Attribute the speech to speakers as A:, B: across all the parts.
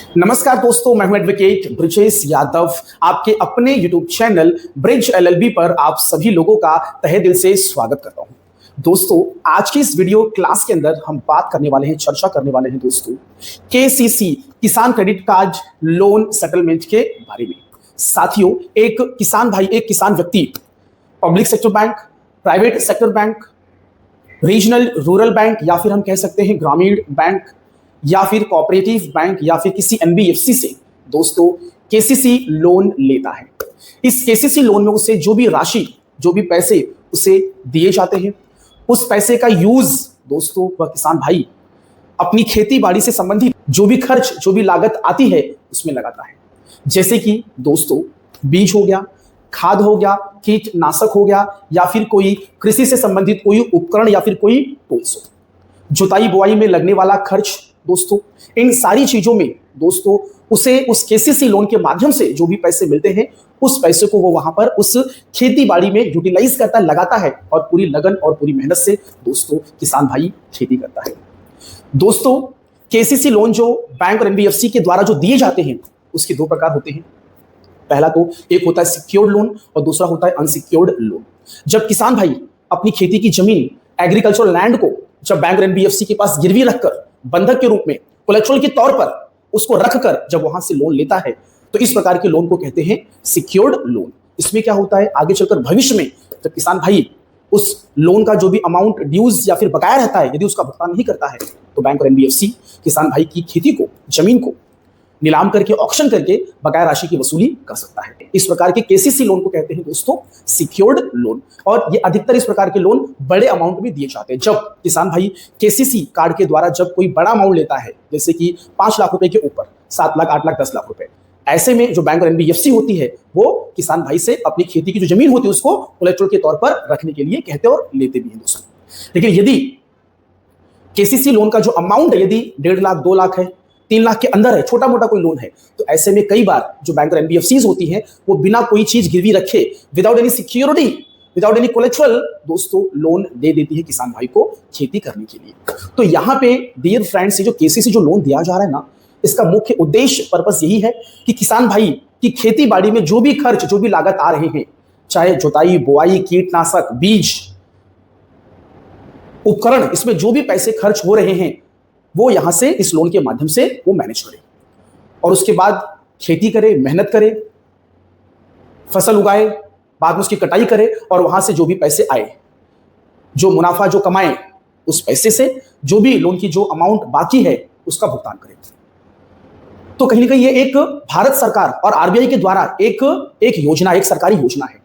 A: नमस्कार दोस्तों, मैं हूं एडवोकेट ब्रिजेश यादव। आपके अपने यूट्यूब चैनल ब्रिज एलएलबी पर आप सभी लोगों का तहे दिल से स्वागत करता हूं। दोस्तों, आज की इस वीडियो क्लास के अंदर हम बात करने वाले हैं, चर्चा करने वाले हैं दोस्तों केसीसी किसान क्रेडिट कार्ड लोन सेटलमेंट के बारे में। साथियों, एक किसान भाई, एक किसान व्यक्ति public sector bank, private sector bank, regional rural bank या फिर हम कह सकते हैं ग्रामीण बैंक या फिर कोऑपरेटिव बैंक या फिर किसी एनबीएफसी से दोस्तों केसीसी लोन लेता है। इस केसीसी लोन में उसे जो भी राशि, जो भी पैसे उसे दिए जाते हैं, उस पैसे का यूज दोस्तों वह किसान भाई अपनी खेती बाड़ी से संबंधित जो भी खर्च, जो भी लागत आती है उसमें लगाता है। जैसे कि दोस्तों बीज हो गया, खाद हो गया, कीटनाशक हो गया या फिर कोई कृषि से संबंधित कोई उपकरण या फिर कोई टूल्स हो, जुताई बुआई में लगने वाला खर्च दोस्तों, इन सारी चीजों में दोस्तों उसे उस केसीसी लोन के माध्यम से जो भी पैसे मिलते हैं उस पैसे को वो वहां पर उस खेती बाड़ी में यूटिलाइज करता, लगाता है और पूरी लगन और पूरी मेहनत से दोस्तों किसान भाई खेती करता है। दोस्तों, केसीसी लोन जो बैंक और एनबीएफसी के द्वारा जो दिए जाते हैं उसके दो प्रकार होते हैं। पहला तो एक होता है सिक्योर्ड लोन और दूसरा होता है अनसिक्योर्ड लोन। जब किसान भाई अपनी खेती की जमीन, एग्रीकल्चरल लैंड को जब बैंक और एनबीएफसी के पास गिरवी रखकर बंधक के रूप में, कोलेट्रल के तौर पर उसको रखकर जब वहां से लोन लेता है तो इस प्रकार के लोन को कहते हैं सिक्योर्ड लोन। इसमें क्या होता है, आगे चलकर भविष्य में जब किसान भाई उस लोन का जो भी अमाउंट ड्यूज या फिर बकाया रहता है, यदि उसका भुगतान नहीं करता है तो बैंक और एनबीएफसी किसान भाई की खेती को, जमीन को नीलाम करके, ऑक्शन करके बकाया राशि की वसूली कर सकता है। इस प्रकार के केसीसी लोन को कहते हैं दोस्तों सिक्योर्ड लोन। और ये अधिकतर इस प्रकार के लोन बड़े अमाउंट में दिए जाते हैं। जब किसान भाई केसीसी कार्ड के द्वारा जब कोई बड़ा अमाउंट लेता है, जैसे कि 5 लाख रुपए के ऊपर, 7 लाख, 8 लाख, 10 लाख रुपए, ऐसे में जो बैंक और एनबीएफसी होती है वो किसान भाई से अपनी खेती की जो जमीन होती है उसको कोलेट्रल के तौर पर रखने के लिए कहते और लेते भी हैं दोस्तों। लेकिन यदि केसीसी लोन का जो अमाउंट है यदि 1.5 लाख, 2 लाख है, 3 लाख के अंदर है, छोटा मोटा कोई लोन है, तो ऐसे में कई बार जो बैंक और एनबीएफसीज होती हैं वो बिना कोई चीज गिरवी रखे, without any security, without any collateral दोस्तों लोन दे देती है किसान भाई को खेती करने के लिए। तो यहाँ पे डियर फ्रेंड्स, ये जो केसीसी जो लोन दिया जा रहा है ना, इसका मुख्य उद्देश्य, पर्पस यही है कि किसान भाई की खेती बाड़ी में जो भी खर्च, जो भी लागत आ रहे हैं, चाहे जुताई बुआई, कीटनाशक, बीज, उपकरण, इसमें जो भी पैसे खर्च हो रहे हैं वो यहां से इस लोन के माध्यम से वो मैनेज करे और उसके बाद खेती करे, मेहनत करे, फसल उगाए, बाद में उसकी कटाई करे और वहां से जो भी पैसे आए, जो मुनाफा जो कमाए, उस पैसे से जो भी लोन की जो अमाउंट बाकी है उसका भुगतान करे। तो कहीं ना कहीं ये एक भारत सरकार और आरबीआई के द्वारा एक योजना, एक सरकारी योजना है।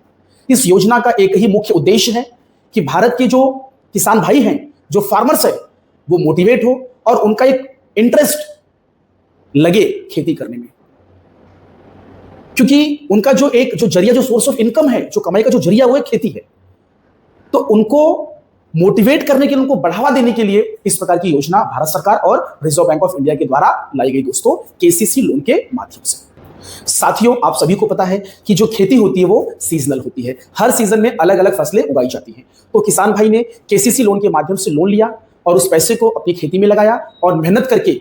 A: इस योजना का एक ही मुख्य उद्देश्य है कि भारत के जो किसान भाई हैं, जो फार्मर्स है, वो मोटिवेट हो और उनका एक इंटरेस्ट लगे खेती करने में, क्योंकि उनका जो जरिया, जो सोर्स ऑफ इनकम है, जो कमाई का जो जरिया वो खेती है। तो उनको मोटिवेट करने के लिए, उनको बढ़ावा देने के लिए इस प्रकार की योजना भारत सरकार और रिजर्व बैंक ऑफ इंडिया के द्वारा लाई गई दोस्तों केसीसी लोन के माध्यम से। साथियों, आप सभी को पता है कि जो खेती होती है वो सीजनल होती है, हर सीजन में अलग अलग फसलें उगाई जाती हैं। तो किसान भाई ने केसीसी लोन के माध्यम से लोन लिया और उस पैसे को अपनी खेती में लगाया और मेहनत करके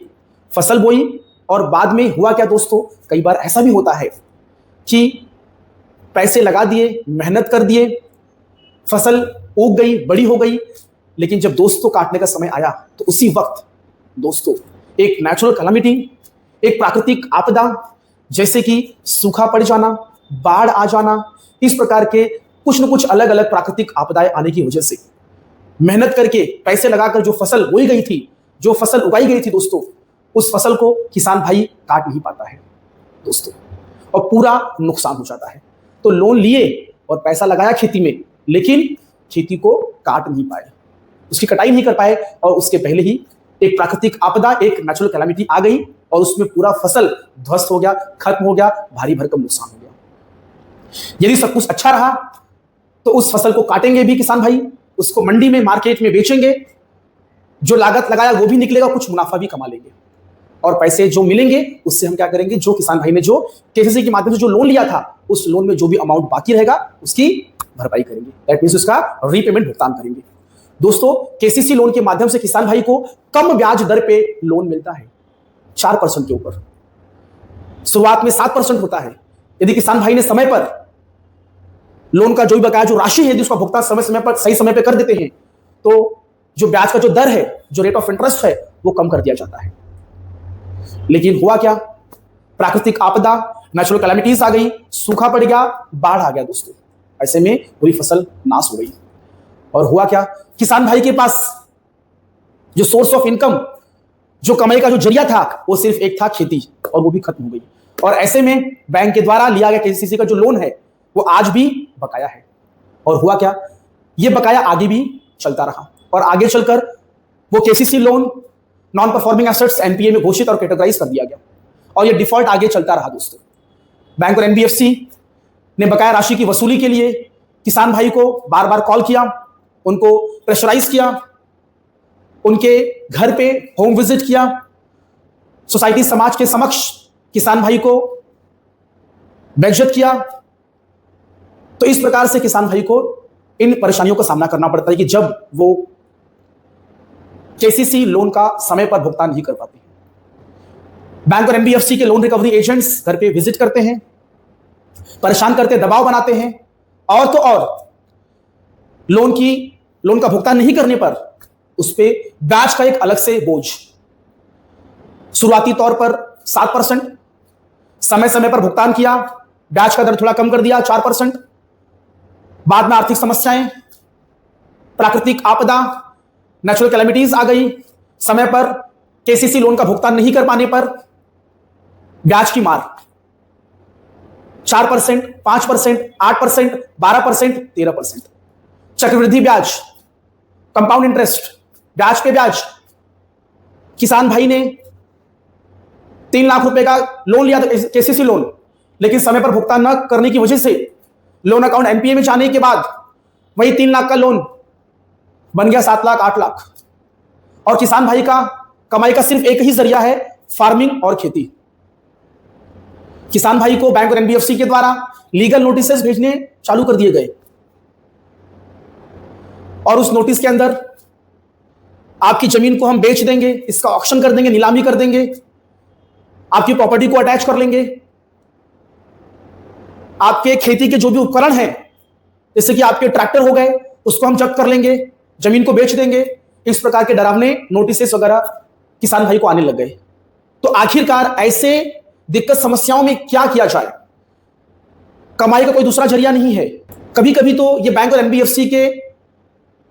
A: फसल बोई। और बाद में हुआ क्या दोस्तों, कई बार ऐसा भी होता है कि पैसे लगा दिए, मेहनत कर दिए, फसल उग गई, बड़ी हो गई, लेकिन जब दोस्तों काटने का समय आया तो उसी वक्त दोस्तों एक नेचुरल कैलामिटी, एक प्राकृतिक आपदा, जैसे कि सूखा पड़ जाना, बाढ़ आ जाना, इस प्रकार के कुछ न कुछ अलग अलग प्राकृतिक आपदाएं आने की वजह से मेहनत करके, पैसे लगाकर जो फसल बोई गई थी, जो फसल उगाई गई थी दोस्तों, उस फसल को किसान भाई काट नहीं पाता है दोस्तों और पूरा नुकसान हो जाता है। तो लोन लिए और पैसा लगाया खेती में, लेकिन खेती को काट नहीं पाए, उसकी कटाई नहीं कर पाए और उसके पहले ही एक प्राकृतिक आपदा, एक नेचुरल कैलामिटी आ गई और उसमें पूरा फसल ध्वस्त हो गया, खत्म हो गया, भारी भरकम नुकसान हो गया। यदि सब कुछ अच्छा रहा तो उस फसल को काटेंगे भी किसान भाई, उसको मंडी में, मार्केट में बेचेंगे, जो लागत लगाया वो भी निकलेगा, कुछ मुनाफा भी कमा लेंगे और पैसे जो मिलेंगे उससे हम क्या करेंगे, जो किसान भाई ने जो केसीसी के माध्यम से जो लोन लिया था उस लोन में जो भी अमाउंट बाकी रहेगा उसकी भरपाई करेंगे, दैट मींस उसका रीपेमेंट, भुगतान करेंगे। दोस्तों, केसीसी लोन के माध्यम से किसान भाई को कम ब्याज दर पे लोन मिलता है, 4% के ऊपर। शुरुआत में 7% होता है। यदि किसान भाई ने समय पर लोन का जो भी बकाया जो राशि है, उसका भुगतान समय समय पर सही समय पर कर देते हैं, तो जो ब्याज का जो दर है, जो रेट ऑफ इंटरेस्ट है, वो कम कर दिया जाता है। लेकिन हुआ क्या? प्राकृतिक आपदा, नेचुरल कैलामिटीज आ गई, सूखा पड़ गया, बाढ़ आ गया दोस्तों। ऐसे में पूरी फसल नाश हो गई। और हुआ क्या? किसान भाई के पास जो सोर्स ऑफ इनकम, जो कमाई का जो जरिया था, वो सिर्फ एक था, खेती, और वो भी खत्म हो गई। और ऐसे में बैंक के द्वारा लिया गया केसीसी का जो लोन है, वो आज भी बकाया है। और हुआ क्या? ये बकाया आगे भी चलता रहा, और आगे चलकर वो KCC loan non performing assets NPA में घोषित और कैटेगराइज कर दिया गया, और ये डिफॉल्ट आगे चलता रहा दोस्तों। बैंक और एनबीएफसी ने बकाया राशि की वसूली के लिए किसान भाई को बार बार कॉल किया, उनको प्रेशराइज किया, उनके घर पे होम विजिट किया, सोसाइटी समाज के समक्ष किसान भाई को बेइज्जत किया। तो इस प्रकार से किसान भाई को इन परेशानियों का सामना करना पड़ता है कि जब वो केसीसी लोन का समय पर भुगतान नहीं कर पाते हैं। बैंक और एनबीएफसी के लोन रिकवरी एजेंट्स घर पे विजिट करते हैं, परेशान करते, दबाव बनाते हैं, और तो और लोन का भुगतान नहीं करने पर उस पे ब्याज का एक अलग से बोझ। शुरुआती तौर पर 7%, समय समय पर भुगतान किया, ब्याज का दर थोड़ा कम कर दिया 4%। बाद में आर्थिक समस्याएं, प्राकृतिक आपदा, नेचुरल कैलामिटीज आ गई, समय पर केसीसी लोन का भुगतान नहीं कर पाने पर ब्याज की मार 4%, 5%, 8%, 12%, 13%। चक्रवृद्धि ब्याज, कंपाउंड इंटरेस्ट, ब्याज पे ब्याज। किसान भाई ने 3 लाख रुपए का लोन लिया था, केसीसी लोन, लेकिन समय पर भुगतान न करने की वजह से लोन अकाउंट एनपीए में जाने के बाद वही 3 लाख का लोन बन गया 7 लाख, 8 लाख। और किसान भाई का कमाई का सिर्फ एक ही जरिया है, फार्मिंग और खेती। किसान भाई को बैंक और एनबीएफसी के द्वारा लीगल नोटिसेस भेजने चालू कर दिए गए, और उस नोटिस के अंदर आपकी जमीन को हम बेच देंगे, इसका ऑक्शन कर देंगे, नीलामी कर देंगे, आपकी प्रॉपर्टी को अटैच कर लेंगे, आपके खेती के जो भी उपकरण हैं, जैसे कि आपके ट्रैक्टर हो गए, उसको हम जब्त कर लेंगे, जमीन को बेच देंगे। इस प्रकार के डरावने नोटिसेस वगैरह किसान भाई को आने लग गए। तो आखिरकार ऐसे दिक्कत समस्याओं में क्या किया जाए? कमाई का कोई दूसरा जरिया नहीं है। कभी कभी तो ये बैंक और एनबीएफसी के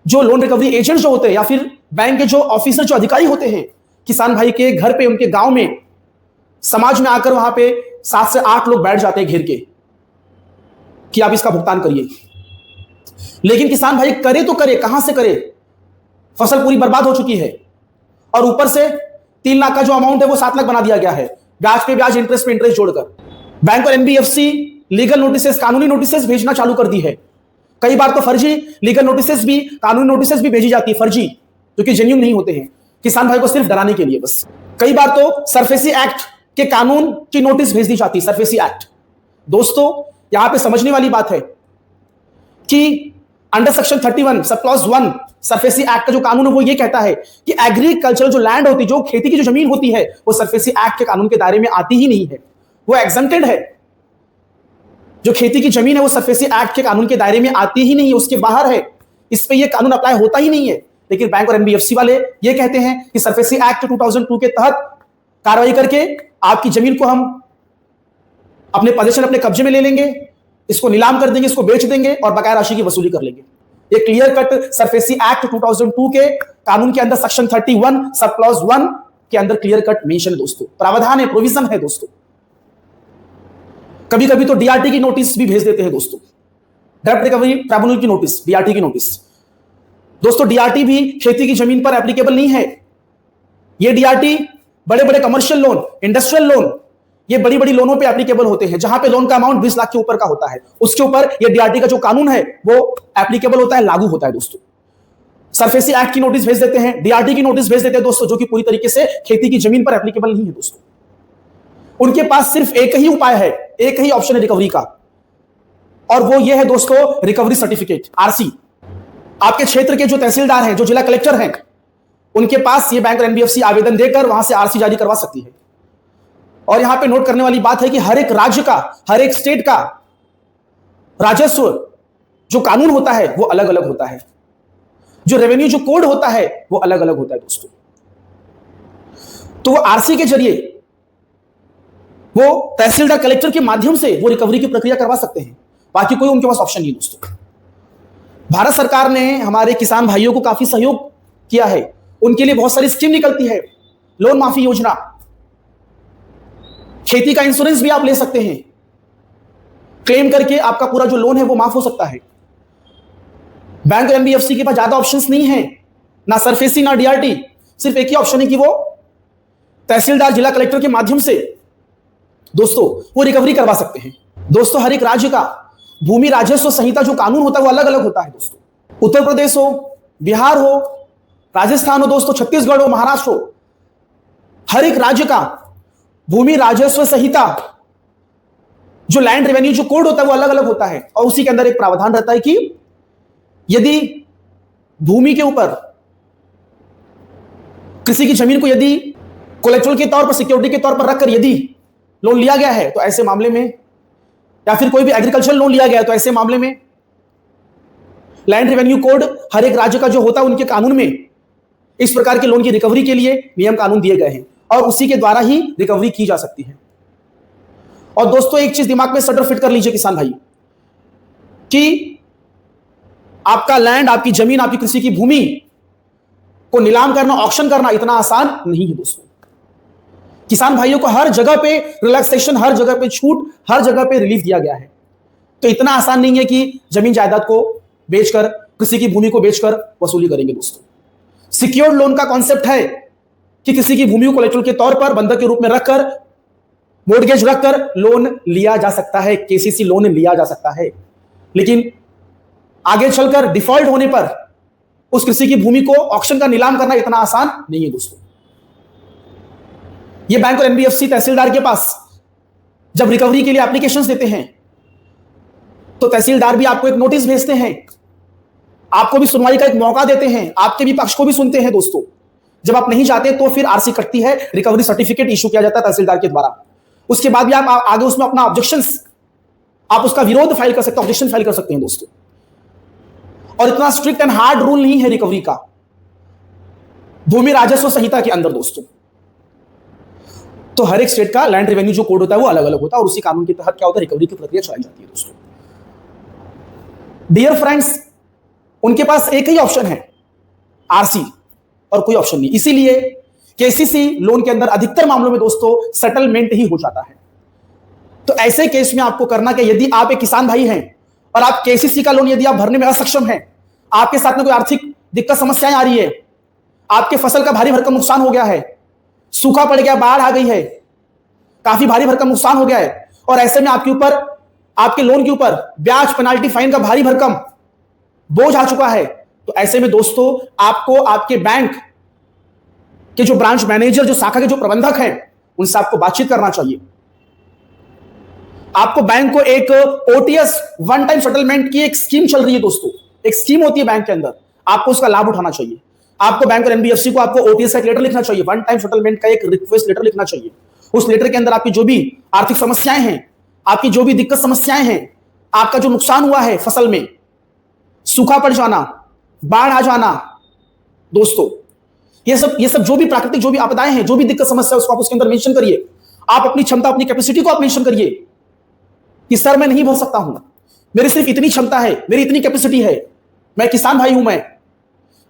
A: जो लोन रिकवरी एजेंट जो होते हैं, या फिर बैंक के जो ऑफिसर, जो अधिकारी होते हैं, किसान भाई के घर पे, उनके गांव में, समाज में आकर वहां पे 7 से 8 लोग बैठ जाते हैं घेर के कि आप इसका भुगतान करिए। लेकिन किसान भाई करे तो करे, कहां से करे? फसल पूरी बर्बाद हो चुकी है, और ऊपर से 3 लाख का जो अमाउंट है वो 7 लाख बना दिया गया है, ब्याज पे ब्याज, इंटरेस्ट पे इंटरेस्ट जोड़कर। बैंक और एनबीएफसी लीगल नोटिसेस, कानूनी नोटिसेस भेजना चालू कर दी है। कई बार तो फर्जी लीगल नोटिसेस भी, कानूनी नोटिसेस भी भेजी जाती है, फर्जी, जो कि जेन्युइन नहीं होते हैं, किसान भाई को सिर्फ डराने के लिए बस। कई बार तो सरफेसी एक्ट के कानून की नोटिस भेज दी जाती है, सरफेसी एक्ट। दोस्तों, यहां पे समझने वाली बात है कि under section 31 sub clause 1 SARFAESI act का जो कानून है, वो ये कहता है कि एग्रीकल्चरल जो लैंड होती है, जो खेती की जो जमीन होती है, वो सरफेसी एक्ट के कानून के दायरे में आती ही नहीं है, वो एग्जम्प्टेड है। जो खेती की जमीन है वो सरफेसी एक्ट के कानून के दायरे में आती ही नहीं है, उसके बाहर है, इस पे ये कानून अप्लाई होता ही नहीं है। लेकिन बैंक और एनबीएफसी वाले ये कहते हैं कि सरफेसी एक्ट 2002 के तहत कार्रवाई करके आपकी जमीन को हम अपने पोजीशन, अपने कब्जे में ले लेंगे, इसको नीलाम कर देंगे, इसको बेच देंगे, और बकाया राशि की वसूली कर लेंगे। ये क्लियर कट सरफेसी एक्ट 2002 के कानून के अंदर सेक्शन 31 सब क्लॉज 1 के अंदर क्लियर कट मेंशन है दोस्तों, प्रावधान है, प्रोविजन है दोस्तों। कभी कभी तो डीआरटी की नोटिस भी भेज देते हैं दोस्तों, डायरेक्ट रिकवरी ट्राइब्यूनल की नोटिस, डीआरटी की नोटिस। दोस्तों, डीआरटी भी खेती की जमीन पर एप्लीकेबल नहीं है। ये डीआरटी बड़े बड़े कमर्शियल लोन, इंडस्ट्रियल लोन, ये बड़ी बड़ी लोनों पे एप्लीकेबल होते हैं, जहां पे लोन का अमाउंट 20 लाख के ऊपर का होता है, उसके ऊपर ये डीआरटी का जो कानून है वो एप्लीकेबल होता है, लागू होता है दोस्तों। सरफेसी एक्ट की नोटिस भेज देते हैं, डीआरटी की नोटिस भेज देते हैं दोस्तों, जो कि पूरी तरीके से खेती की जमीन पर एप्लीकेबल नहीं है दोस्तों। उनके पास सिर्फ एक ही उपाय है, एक ही ऑप्शन है रिकवरी का, और वो ये है दोस्तों, रिकवरी सर्टिफिकेट, आरसी। आपके क्षेत्र के जो तहसीलदार हैं, जो जिला कलेक्टर हैं, उनके पास ये बैंक और एनबीएफसी आवेदन देकर वहां से आरसी जारी करवा सकती है। और यहां पे नोट करने वाली बात है कि हर एक राज्य का, हर एक स्टेट का राजस्व जो कानून होता है वो अलग अलग होता है, जो रेवेन्यू जो कोड होता है वो अलग अलग होता है दोस्तों। तो वो आरसी के जरिए वो तहसीलदार कलेक्टर के माध्यम से वो रिकवरी की प्रक्रिया करवा सकते हैं, बाकी कोई उनके पास ऑप्शन नहीं दोस्तों। भारत सरकार ने हमारे किसान भाइयों को काफी सहयोग किया है, उनके लिए बहुत सारी स्कीम निकलती है, लोन माफी योजना, खेती का इंश्योरेंस भी आप ले सकते हैं, क्लेम करके आपका पूरा जो लोन है वो माफ हो सकता है। बैंक और एनबीएफसी के पास ज्यादा ऑप्शंस नहीं है, ना सरफेसी ना डीआरटी, सिर्फ एक ही ऑप्शन है कि वो तहसीलदार जिला कलेक्टर के माध्यम से दोस्तों वो रिकवरी करवा सकते हैं। दोस्तों हर एक राज्य का भूमि राजस्व संहिता जो कानून होता है वो अलग अलग होता है दोस्तों। उत्तर प्रदेश हो, बिहार हो, राजस्थान हो दोस्तों, छत्तीसगढ़ हो, महाराष्ट्र हो, हर एक राज्य का भूमि राजस्व संहिता जो लैंड रेवेन्यू जो कोड होता है वो अलग अलग होता है। और उसी के अंदर एक प्रावधान रहता है कि यदि भूमि के ऊपर किसी की जमीन को यदि कोलेट्रल के तौर पर, सिक्योरिटी के तौर पर रखकर यदि लोन लिया गया है तो ऐसे मामले में, या फिर कोई भी एग्रीकल्चरल लोन लिया गया है तो ऐसे मामले में लैंड रेवेन्यू कोड हर एक राज्य का जो होता है उनके कानून में इस प्रकार के लोन की रिकवरी के लिए नियम कानून दिए गए हैं और उसी के द्वारा ही रिकवरी की जा सकती है। और दोस्तों एक चीज दिमाग में सटर फिट कर लीजिए किसान भाई, कि आपका लैंड, आपकी जमीन, आपकी कृषि की भूमि को नीलाम करना, ऑक्शन करना इतना आसान नहीं है दोस्तों। किसान भाइयों को हर जगह पे रिलैक्सेशन, हर जगह पे छूट, हर जगह पे रिलीफ दिया गया है। तो इतना आसान नहीं है कि जमीन जायदाद को बेचकर, कृषि की भूमि को बेचकर वसूली करेंगे दोस्तों। सिक्योर्ड लोन का कॉन्सेप्ट है कि किसी की भूमि को कोलेट्रल के तौर पर बंधक के रूप में रखकर, मोर्टगेज रखकर लोन लिया जा सकता है, केसीसी लोन लिया जा सकता है। लेकिन आगे चलकर डिफॉल्ट होने पर उस कृषि की भूमि को ऑक्शन का नीलाम करना इतना आसान नहीं है दोस्तों। ये बैंक और एनबीएफसी तहसीलदार के पास जब रिकवरी के लिए एप्लीकेशंस देते हैं तो तहसीलदार भी आपको एक नोटिस भेजते हैं, आपको भी सुनवाई का एक मौका देते हैं, आपके भी पक्ष को भी सुनते हैं दोस्तों। जब आप नहीं जाते तो फिर आरसी कटती है, रिकवरी सर्टिफिकेट इशू किया जाता है तहसीलदार के द्वारा। उसके बाद भी आप आगे उसमें अपना ऑब्जेक्शंस, आप उसका विरोध फाइल कर सकते हैं, ऑब्जेक्शन फाइल कर सकते हैं दोस्तों। और इतना स्ट्रिक्ट एंड हार्ड रूल नहीं है रिकवरी का भूमि राजस्व संहिता के अंदर दोस्तों। तो हर एक स्टेट का लैंड रेवेन्यू जो कोड होता है वो अलग अलग होता है और उसी कानून के तहत क्या होता है, रिकवरी की प्रक्रिया चलाई जाती है दोस्तों। डियर फ्रेंड्स, उनके पास एक ही ऑप्शन है, आरसी, और कोई ऑप्शन नहीं। इसीलिए केसीसी लोन के अंदर अधिकतर मामलों में दोस्तों सेटलमेंट ही हो जाता है। तो ऐसे केस में आपको करना क्या, यदि आप एक किसान भाई हैं और आप केसीसी का लोन यदि आप भरने में असक्षम हैं, आपके साथ में कोई आर्थिक दिक्कत समस्याएं आ रही है, आपके फसल का भारी भरकम नुकसान हो गया है, सूखा पड़ गया, बाढ़ आ गई है, काफी भारी भरकम नुकसान हो गया है, और ऐसे में आपके ऊपर, आपके लोन के ऊपर ब्याज, पेनाल्टी, फाइन का भारी भरकम बोझ आ चुका है, तो ऐसे में दोस्तों आपको आपके बैंक के जो ब्रांच मैनेजर, जो शाखा के जो प्रबंधक हैं, उनसे आपको बातचीत करना चाहिए। आपको बैंक को एक ओटीएस, वन टाइम सेटलमेंट की एक स्कीम चल रही है दोस्तों, एक स्कीम होती है बैंक के अंदर, आपको उसका लाभ उठाना चाहिए। आपको बैंक और एनबीएफसी को आपको ओटीएस का एक लेटर लिखना चाहिए, वन टाइम सेटलमेंट का एक रिक्वेस्ट लेटर लिखना चाहिए। उस लेटर के अंदर आपकी जो भी आर्थिक समस्याएं हैं, आपकी जो भी दिक्कत समस्याएं हैं, आपका जो नुकसान हुआ है फसल में, सूखा पड़ जाना, बाढ़ आ जाना दोस्तों, ये सब जो भी प्राकृतिक जो भी आपदाएं हैं, जो भी दिक्कत समस्या, उसको आप उसके अंदर मेंशन करिए। आप अपनी क्षमता, अपनी कैपेसिटी को आप मेंशन करिए कि सर मैं नहीं भर सकता हूं, मेरी सिर्फ इतनी क्षमता है, मेरी इतनी कैपेसिटी है, मैं किसान भाई हूं। मैं,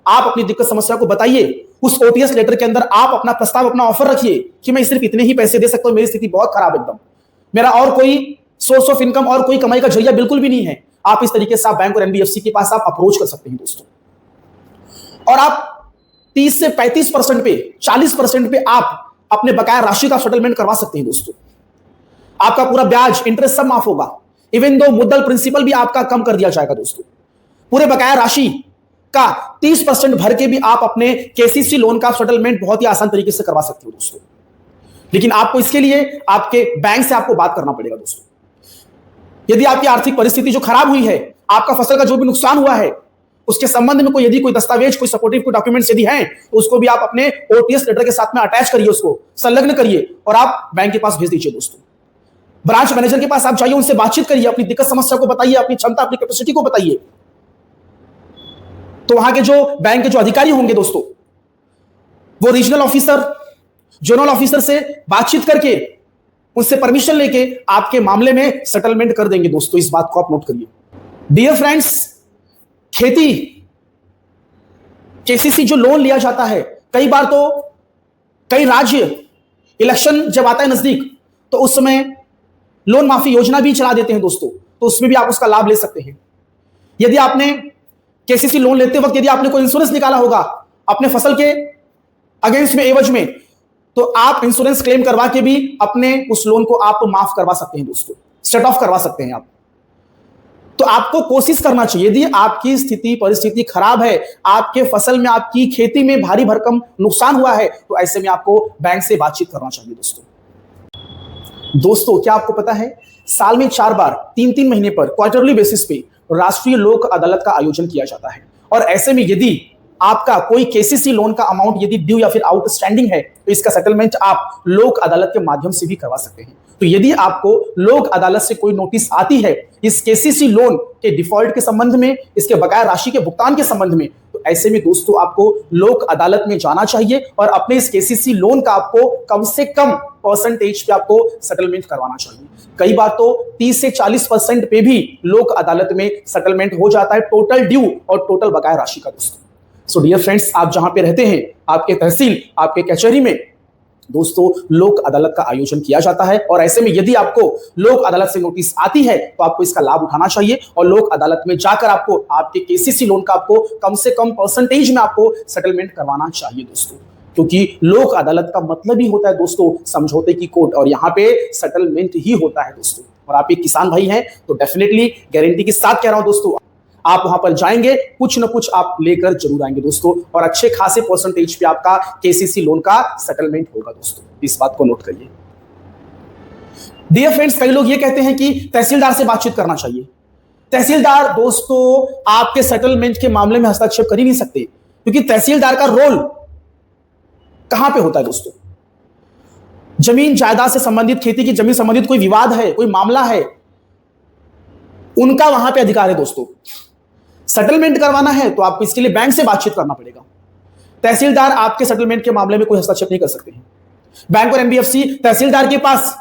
A: आप अपनी दिक्कत समस्या को बताइए। उस ओटीएस लेटर के अंदर आप अपना प्रस्ताव, अपना ऑफर रखिए कि मैं सिर्फ इतने ही पैसे दे सकता हूं, मेरी स्थिति बहुत खराब एकदम, मेरा और कोई सोर्स ऑफ इनकम और कोई कमाई का जरिया बिल्कुल भी नहीं है। आप इस तरीके से आप बैंक और एनबीएफसी के पास आप अप्रोच कर सकते हैं दोस्तों। और आप 30 से 35% पे, 40% पे आप अपने बकाया राशि का सेटलमेंट करवा सकते हैं दोस्तों। आपका पूरा ब्याज, इंटरेस्ट सब माफ होगा। इवन दो मुद्दल प्रिंसिपल भी आपका कम कर दिया जाएगा दोस्तों। पूरे बकाया राशि का 30% भर के भी आप अपने केसीसी लोन का सेटलमेंट बहुत ही आसान तरीके से करवा सकते हो दोस्तों। लेकिन आपको इसके लिए आपके बैंक से आपको बात करना पड़ेगा दोस्तों। यदि आपकी आर्थिक परिस्थिति जो खराब हुई है, आपका फसल का जो भी नुकसान हुआ है, उसके संबंध में यदि कोई दस्तावेज, कोई सपोर्टिव, कोई डॉक्यूमेंट्स यदि हैं, तो उसको भी आप अपने ओटीएस लेटर के साथ में अटैच करिए, उसको संलग्न करिए और आप बैंक के पास भेज दीजिए दोस्तों। ब्रांच मैनेजर के पास आप जाइए, उनसे बातचीत करिए, अपनी दिक्कत समस्या को बताइए, अपनी क्षमता, अपनी कैपेसिटी को बताइए। तो वहां के जो बैंक के जो अधिकारी होंगे दोस्तों, वो रीजनल ऑफिसर, जोनल ऑफिसर से बातचीत करके, उनसे परमिशन लेके आपके मामले में सेटलमेंट कर देंगे दोस्तों। इस बात को आप नोट करिए। डियर फ्रेंड्स, खेती केसीसी जो लोन लिया जाता है, कई बार तो कई राज्य इलेक्शन जब आता है नजदीक, तो उस समय लोन माफी योजना भी चला देते हैं दोस्तों, तो उसमें भी आप उसका लाभ ले सकते हैं। यदि आपने केसीसी लोन लेते वक्त यदि आपने कोई इंश्योरेंस निकाला होगा अपने फसल के अगेंस्ट में, एवज में, तो आप इंश्योरेंस क्लेम करवा के भी अपने उस लोन को आप माफ करवा सकते हैं दोस्तों, सेट ऑफ करवा सकते हैं आप। तो आपको कोशिश करना चाहिए, यदि आपकी स्थिति परिस्थिति खराब है, आपके फसल में, आपकी खेती में भारी भरकम नुकसान हुआ है, तो ऐसे में आपको बैंक से बातचीत करना चाहिए दोस्तों। दोस्तों, क्या आपको पता है साल में 4 बार 3-3 महीने पर क्वार्टरली बेसिस पे राष्ट्रीय लोक अदालत का आयोजन किया जाता है। और ऐसे में यदि आपका कोई केसीसी लोन का अमाउंट यदि ड्यू या फिर आउटस्टैंडिंग है, तो इसका सेटलमेंट आप लोक अदालत के माध्यम से भी करवा सकते हैं। तो यदि आपको लोक अदालत से कोई नोटिस आती है इस केसीसी लोन के डिफॉल्ट के संबंध में, इसके बकाया राशि के भुगतान के संबंध में, तो ऐसे में दोस्तों आपको लोक अदालत में जाना चाहिए और अपने इस केसीसी लोन का आपको कम से कम परसेंटेज पे आपको सेटलमेंट करवाना चाहिए। कई बार तो 30 से 40% पे भी लोक अदालत में सेटलमेंट हो जाता है टोटल ड्यू और टोटल बकाया राशि का दोस्तों। सो डियर फ्रेंड्स, आप जहां पे रहते हैं, आपके तहसील, आपके कचहरी में दोस्तों लोक अदालत का आयोजन किया जाता है। और ऐसे में यदि आपको लोक अदालत से नोटिस आती है, तो आपको इसका लाभ उठाना चाहिए और लोक अदालत में जाकर आपको आपके केसीसी लोन का आपको कम से कम परसेंटेज में आपको सेटलमेंट करवाना चाहिए दोस्तों, क्योंकि लोक अदालत का मतलब ही होता है दोस्तों समझौते की कोर्ट, और यहाँ पे सेटलमेंट ही होता है दोस्तों। और आप एक किसान भाई हैं, तो डेफिनेटली गारंटी के साथ कह रहा हूं दोस्तों, आप वहां पर जाएंगे, कुछ ना कुछ आप लेकर जरूर आएंगे दोस्तों, और अच्छे खासे परसेंटेज पे आपका केसीसी लोन का सेटलमेंट होगा दोस्तों। इस बात को नोट करिए। डियर फ्रेंड्स, कई लोग ये कहते हैं कि तहसीलदार से बातचीत करना चाहिए। तहसीलदार दोस्तों आपके सेटलमेंट के मामले में हस्तक्षेप कर ही नहीं सकते, क्योंकि तहसीलदार का रोल कहां पे होता है दोस्तों? जमीन जायदाद से संबंधित, खेती की जमीन संबंधित कोई विवाद है, कोई मामला है, उनका वहां पे अधिकार है दोस्तों। सेटलमेंट करवाना है तो आपको इसके लिए बैंक से बातचीत करना पड़ेगा। तहसीलदार आपके सेटलमेंट के मामले में कोई हस्तक्षेप नहीं कर सकते हैं। बैंक और एनबीएफसी तहसीलदार के पास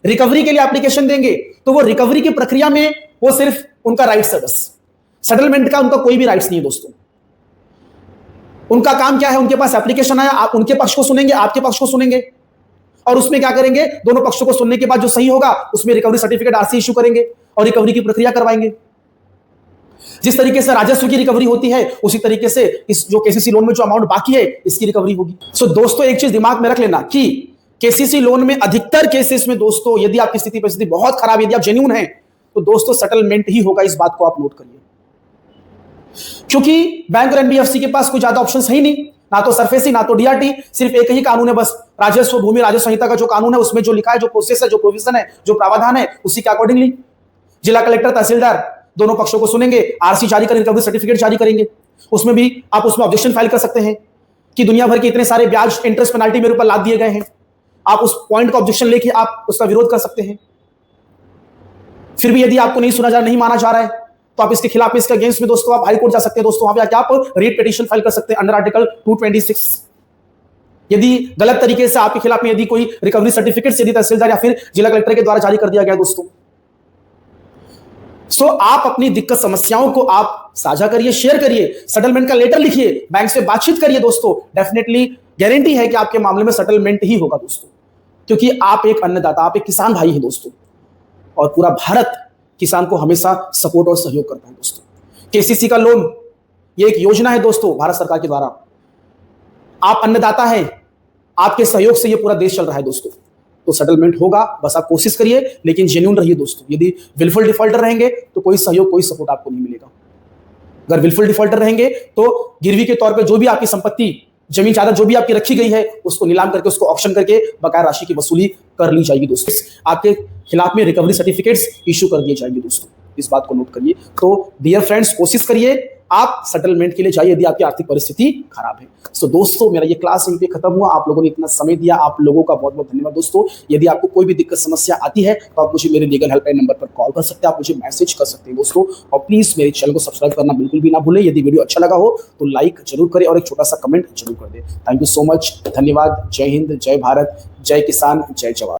A: रिकवरी के लिए एप्लीकेशन देंगे, तो वो रिकवरी की प्रक्रिया में वो सिर्फ उनका राइट्स है बस, सेटलमेंट का उनका कोई भी राइट्स नहीं है दोस्तों। उनका काम क्या है, उनके पास एप्लीकेशन आया, आप उनके पक्ष को सुनेंगे, आपके पक्ष को सुनेंगे, और उसमें क्या करेंगे, दोनों पक्षों को सुनने के बाद जो सही होगा उसमें रिकवरी सर्टिफिकेट आरसी इशू करेंगे और रिकवरी की प्रक्रिया करवाएंगे। जिस तरीके से राजस्व की रिकवरी होती है, उसी तरीके से इस जो केसीसी लोन में जो अमाउंट बाकी है, इसकी रिकवरी होगी। सो दोस्तों, एक चीज दिमाग में रख लेना कि केसीसी लोन में अधिकतर केसेस में दोस्तों, यदि आपकी स्थिति परिस्थिति बहुत खराब, यदि आप जेन्युइन हैं, तो दोस्तों सेटलमेंट ही होगा। इस बात को आप नोट करिए, क्योंकि बैंक और एनबीएफसी के पास कोई ज्यादा ऑप्शन है ही नहीं, ना तो सरफेसी ना तो डीआरटी, सिर्फ एक ही कानून है बस, राजस्व भूमि राजस्व संहिता का जो कानून है, उसमें जो लिखा है, जो प्रोसेस है, जो प्रोविजन है, जो प्रावधान है, उसी के अकॉर्डिंगली जिला कलेक्टर, तहसीलदार दोनों पक्षों को सुनेंगे, आरसी जारी करेंगे, रिकवरी सर्टिफिकेट जारी करेंगे। उसमें भी आप उसमें ऑब्जेक्शन फाइल कर सकते हैं कि दुनिया भर के इतने सारे ब्याज, इंटरेस्ट, पेनाल्टी मेरे ऊपर लाद दिए गए हैं। आप उस पॉइंट का ऑब्जेक्शन लेके आप उसका विरोध कर सकते हैं। फिर भी यदि आपको नहीं माना जा रहा है, तो आप इसके खिलाफ, इसके अगेंस्ट में दोस्तों आप हाई कोर्ट जा सकते हैं दोस्तों। वहां पे आके आप रीट पिटीशन फाइल कर सकते हैं अंडर आर्टिकल 226। यदि गलत तरीके से आपके खिलाफ में यदि कोई रिकवरी सर्टिफिकेट यदि तहसीलदार या फिर जिला कलेक्टर के द्वारा जारी कर दिया गया दोस्तों, सो आप अपनी दिक्कत समस्याओं को आप साझा करिए, शेयर करिए, सेटलमेंट का लेटर लिखिए, बैंक से बातचीत करिए दोस्तों। डेफिनेटली गारंटी है कि आपके मामले में सेटलमेंट ही होगा दोस्तों, क्योंकि आप एक अन्नदाता, आप एक किसान भाई हैं दोस्तों, और पूरा भारत किसान को हमेशा सपोर्ट और सहयोग करता है दोस्तों। केसीसी का लोन ये एक योजना है दोस्तों भारत सरकार के द्वारा। आप अन्नदाता हैं, आपके सहयोग से ये पूरा देश चल रहा है दोस्तों। तो सेटलमेंट होगा, बस आप कोशिश करिए, लेकिन जेन्युइन रहिए दोस्तों। यदि विलफुल डिफॉल्टर रहेंगे तो कोई सहयोग, कोई सपोर्ट आपको नहीं मिलेगा। अगर विलफुल डिफॉल्टर रहेंगे तो गिरवी के तौर पे जो भी आपकी संपत्ति, जमीन जायदाद जो भी आपकी रखी गई है, उसको नीलाम करके, उसको ऑक्शन करके बकाया राशि की वसूली कर ली जाएगी दोस्तों। आपके खिलाफ में रिकवरी सर्टिफिकेट्स इशू कर दिए जाएंगे दोस्तों। इस बात को नोट करिए। तो डियर फ्रेंड्स, कोशिश करिए आप सेटलमेंट के लिए जाइए यदि आपकी आर्थिक परिस्थिति खराब है। सो दोस्तों, मेरा ये क्लास यहीं पे खत्म हुआ। आप लोगों ने इतना समय दिया, आप लोगों का बहुत बहुत धन्यवाद। दोस्तों, यदि आपको कोई भी दिक्कत समस्या आती है तो आप मुझे मेरे लीगल हेल्पलाइन नंबर पर कॉल कर सकते हैं, आप मुझे मैसेज कर सकते हैं दोस्तों। और प्लीज मेरे चैनल को सब्सक्राइब करना बिल्कुल भी ना भूलें। यदि वीडियो अच्छा लगा हो तो लाइक जरूर करें और एक छोटा सा कमेंट जरूर कर दें। थैंक यू सो मच, धन्यवाद। जय हिंद, जय भारत, जय किसान, जय जवान।